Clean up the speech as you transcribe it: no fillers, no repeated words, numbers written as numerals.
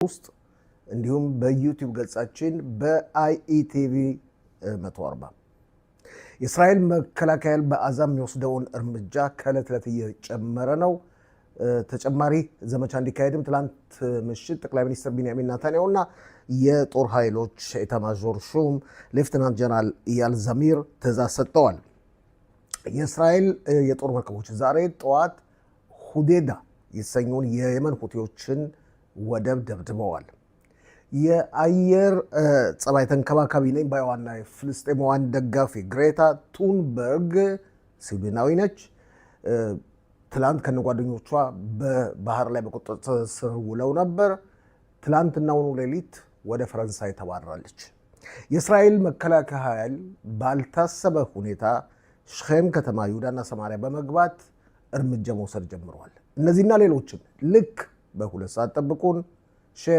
ውስጥ እንዲሁም በዩቲዩብ ገጻችን በአይኢቲቪ 140 የእስራኤል መከላከያ በአዛም የሚወስደውን እርምጃ ከዕለት ዕለት እየጨመረ ነው። ተጨማሪ ዘመቻ እንዲካሄድም ትላንት ምሽት ጠቅላይ ሚኒስትር ቢንያሚን ኔታንያሁና የጦር ኃይሎች ኤታማዦር ሹም ሌፍተናንት ጀነራል ኢያል ዛሚር ትዕዛዝ ሰጥተዋል። የእስራኤል የጦር መርከቦች ዛሬ ጠዋት ሁዴዳ የተሰኘውን የየመን ሁቲዎችን ወደብ ደብድበዋል። የአየር ጸባይ ተንከባካቢ ነኝ ባይዋና ፍልስጤማውያን ደጋፊ ግሬታ ቱንበርግ ስዊድናዊ ነች። ትላንት ከነጓደኞቿ በባህር ላይ በቁጥጥር ስር ውለው ነበር። ትላንትናውኑ ሌሊት ወደ ፈረንሳይ ተባረራለች። የእስራኤል መከላከያ ኃይል ባልታሰበ ሁኔታ ሸኼም ከተማ ይሁዳና ሰማሪያ በመግባት እርምጃ መውሰድ ጀምረዋል። እነዚህና ሌሎችም ልክ በሁለት ሰዓት ጠብቁን።